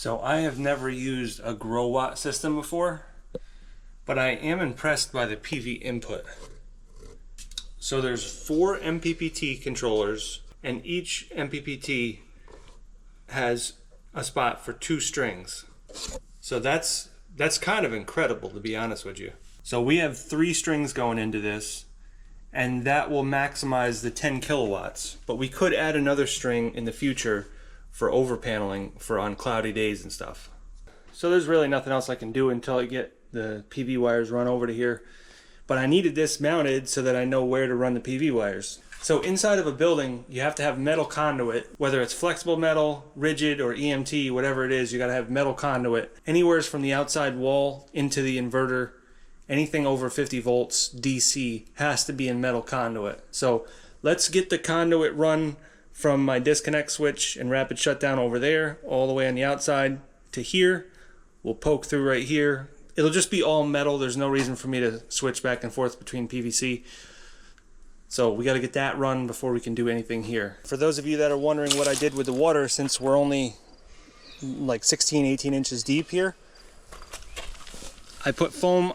So I have never used a grow watt system before, but I am impressed by the PV input. So there's 4 MPPT controllers, and each MPPT has a spot for 2 strings. So that's kind of incredible, to be honest with you. So we have 3 strings going into this, and that will maximize the 10 kilowatts. But we could add another string in the future for over paneling for on cloudy days and stuff. So there's really nothing else I can do until I get the PV wires run over to here. But I needed this mounted so that I know where to run the PV wires. So inside of a building, you have to have metal conduit, whether it's flexible metal, rigid, or EMT, whatever it is, you gotta have metal conduit. Anywhere from the outside wall into the inverter, anything over 50 volts DC has to be in metal conduit. So let's get the conduit run from my disconnect switch and rapid shutdown over there, all the way on the outside to here. We'll poke through right here. It'll just be all metal. There's no reason for me to switch back and forth between PVC. So we got to get that run before we can do anything here. For those of you that are wondering what I did with the water, since we're only like 16, 18 inches deep here, I put foam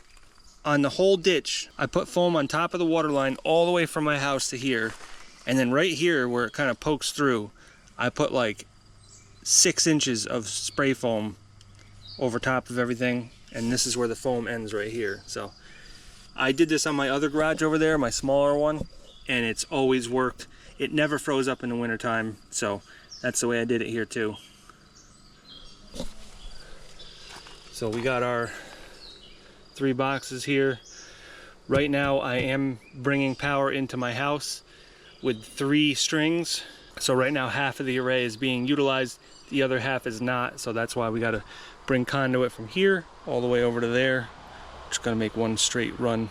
on the whole ditch. I put foam on top of the water line all the way from my house to here. And then right here where it kind of pokes through, I put like 6 inches of spray foam over top of everything. And this is where the foam ends right here. So I did this on my other garage over there, my smaller one, and it's always worked. It never froze up in the wintertime. So that's the way I did it here too. So we got our 3 boxes here. Right now I am bringing power into my house with 3 strings. So right now half of the array is being utilized, the other half is not. So that's why we got to bring conduit from here all the way over to there. Just gonna make one straight run.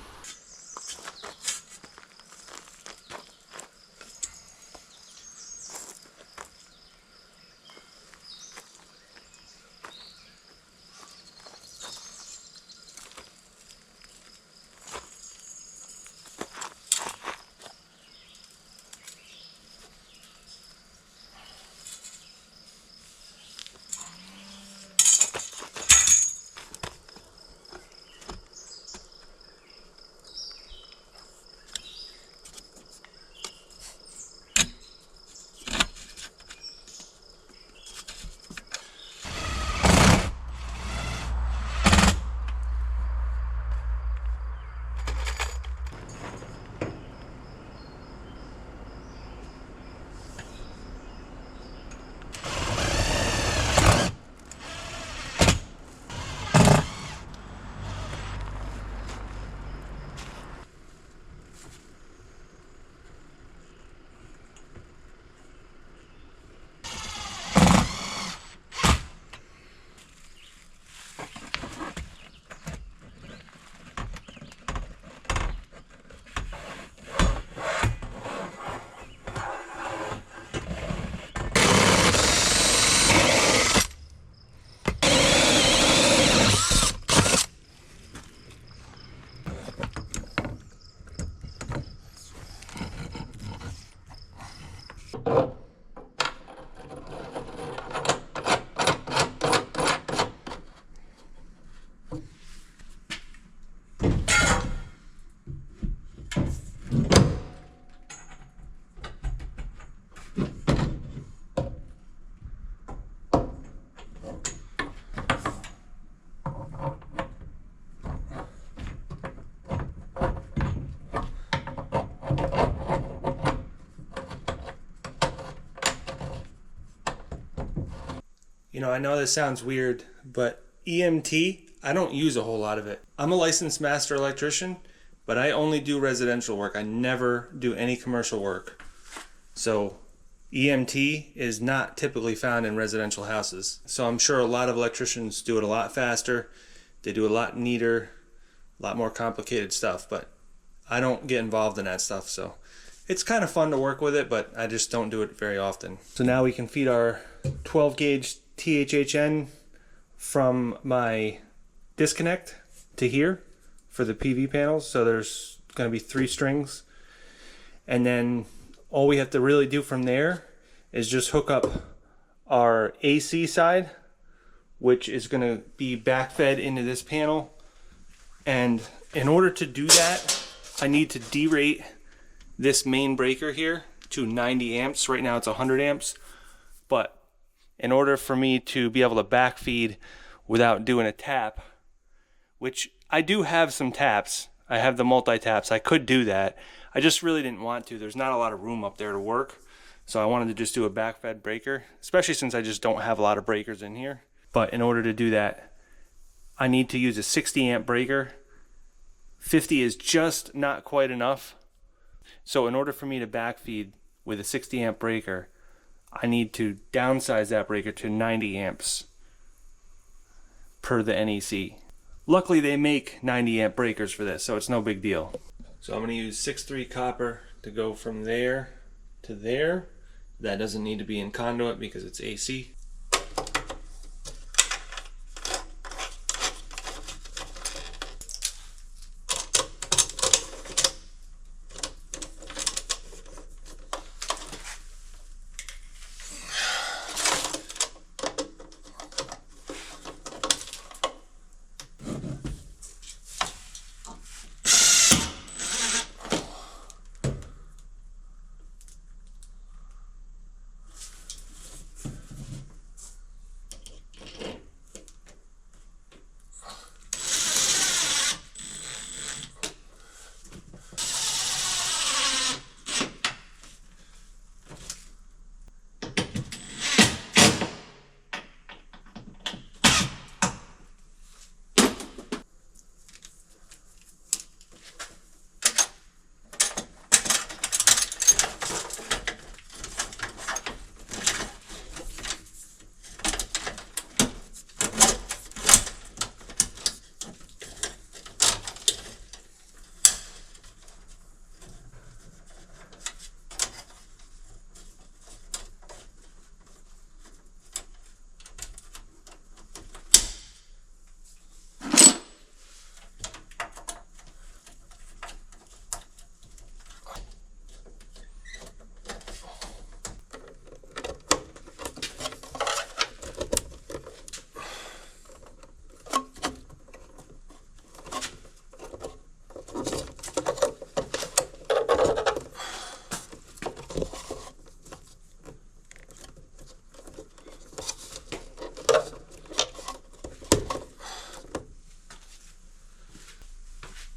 You know, I know this sounds weird, but EMT, I don't use a whole lot of it. I'm a licensed master electrician, but I only do residential work. I never do any commercial work. So EMT is not typically found in residential houses. So I'm sure a lot of electricians do it a lot faster. They do a lot neater, a lot more complicated stuff, but I don't get involved in that stuff. So it's kind of fun to work with it, but I just don't do it very often. So now we can feed our 12 gauge THHN from my disconnect to here for the PV panels. So there's going to be 3 strings. And then all we have to really do from there is just hook up our AC side which is going to be backfed into this panel. And in order to do that, I need to derate this main breaker here to 90 amps. Right now it's 100 amps. But in order for me to be able to backfeed without doing a tap, which I do have some taps, I have the multi-taps, I could do that. I just really didn't want to. There's not a lot of room up there to work. So I wanted to just do a backfed breaker, especially since I just don't have a lot of breakers in here. But in order to do that, I need to use a 60 amp breaker. 50 is just not quite enough. So in order for me to backfeed with a 60 amp breaker, I need to downsize that breaker to 90 amps per the NEC. Luckily they make 90 amp breakers for this, so it's no big deal. So I'm going to use 6-3 copper to go from there to there. That doesn't need to be in conduit because it's AC.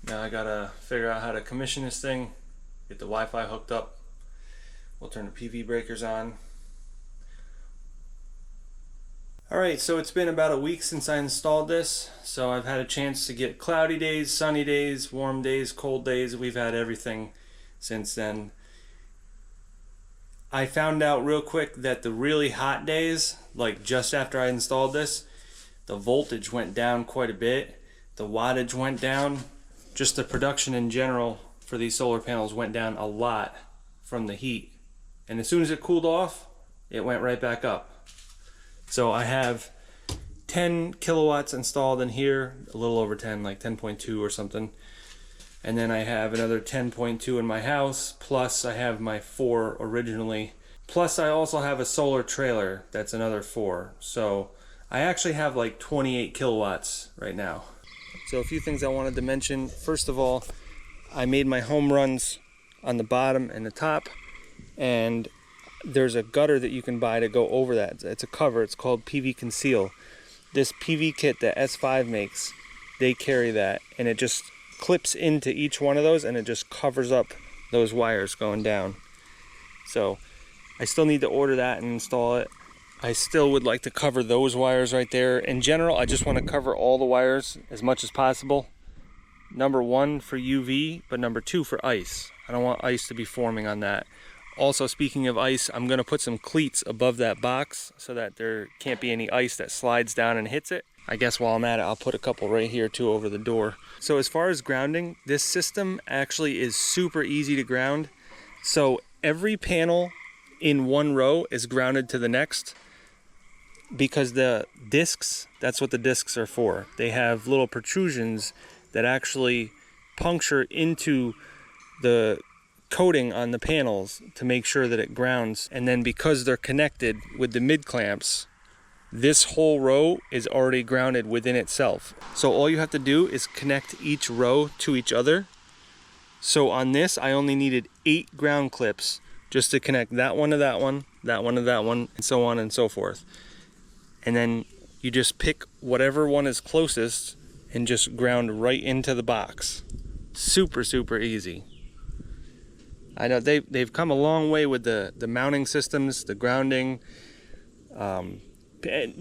Now I gotta figure out how to commission this thing, get the Wi-Fi hooked up. We'll turn the PV breakers on. Alright, so it's been about a week since I installed this, so I've had a chance to get cloudy days, sunny days, warm days, cold days. We've had everything since then. I found out real quick that the really hot days, like just after I installed this, the voltage went down quite a bit, the wattage went down, just the production in general for these solar panels went down a lot from the heat. And as soon as it cooled off, it went right back up. So I have 10 kilowatts installed in here, a little over 10, like 10.2 or something. And then I have another 10.2 in my house, plus I have my 4 originally. Plus I also have a solar trailer, that's another 4. So I actually have like 28 kilowatts right now. So a few things I wanted to mention. First of all, I made my home runs on the bottom and the top, and there's a gutter that you can buy to go over that. It's a cover, it's called PV Conceal. This PV kit that S5 makes, they carry that, and it just clips into each one of those and it just covers up those wires going down. So I still need to order that and install it. I still would like to cover those wires right there. In general, I just want to cover all the wires as much as possible. Number 1 for UV, but number 2 for ice. I don't want ice to be forming on that. Also, speaking of ice, I'm going to put some cleats above that box so that there can't be any ice that slides down and hits it. I guess while I'm at it, I'll put a couple right here too over the door. So as far as grounding, this system actually is super easy to ground. So every panel in one row is grounded to the next, because the discs, that's what the discs are for. They have little protrusions that actually puncture into the coating on the panels to make sure that it grounds. And then because they're connected with the mid clamps, This whole row is already grounded within itself. So all you have to do is connect each row to each other. So on this, I only needed 8 ground clips just to connect that one to that one, that one to that one, and so on and so forth. And then you just pick whatever one is closest and just ground right into the box. Super, super easy. I know they've come a long way with the mounting systems, the grounding,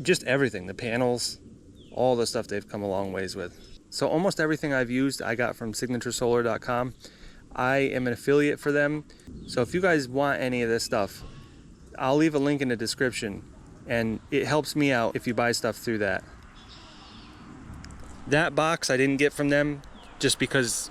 just everything, the panels, all the stuff they've come a long ways with. So almost everything I've used I got from signaturesolar.com. I am an affiliate for them. So if you guys want any of this stuff, I'll leave a link in the description, and it helps me out if you buy stuff through that. That box I didn't get from them just because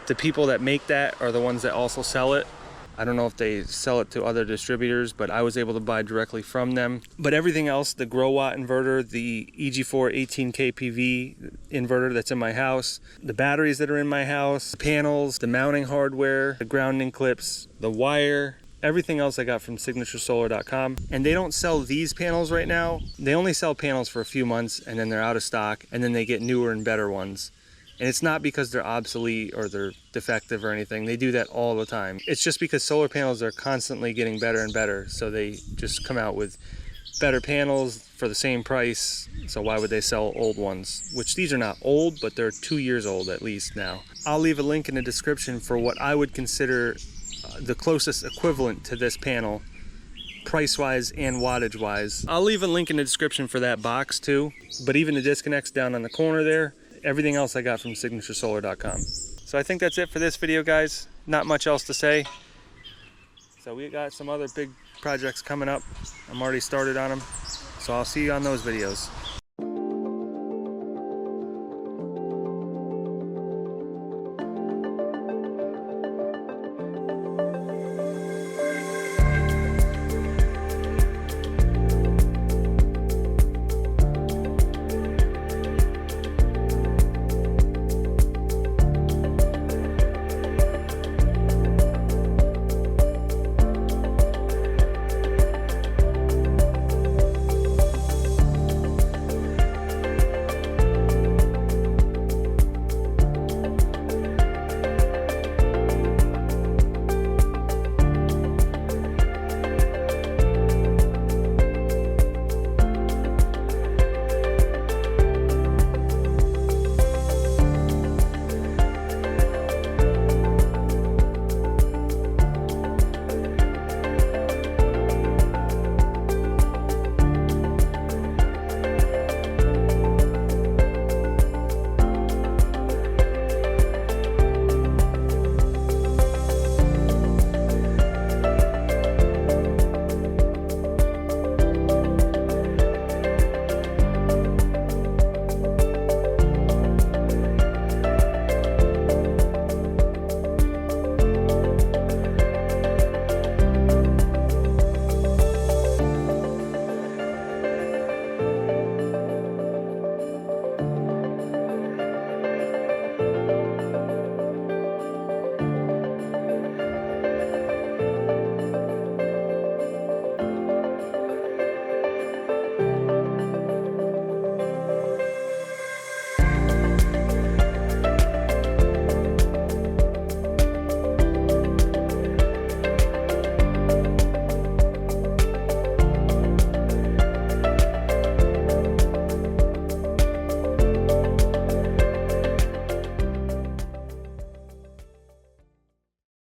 the people that make that are the ones that also sell it. I don't know if they sell it to other distributors, but I was able to buy directly from them. But everything else, the grow watt inverter, the EG4 18K PV inverter that's in my house, the batteries that are in my house, the panels, the mounting hardware, the grounding clips, the wire, everything else I got from signaturesolar.com. And they don't sell these panels right now. They only sell panels for a few months and then they're out of stock, and then they get newer and better ones. And it's not because they're obsolete or they're defective or anything. They do that all the time. It's just because solar panels are constantly getting better and better. So they just come out with better panels for the same price. So why would they sell old ones? Which these are not old, but they're 2 years old at least now. I'll leave a link in the description for what I would consider the closest equivalent to this panel, price-wise and wattage-wise. I'll leave a link in the description for that box too. But even the disconnects down on the corner there, everything else I got from signaturesolar.com. So I think that's it for this video, guys. Not much else to say. So we got some other big projects coming up. I'm already started on them. So I'll see you on those videos.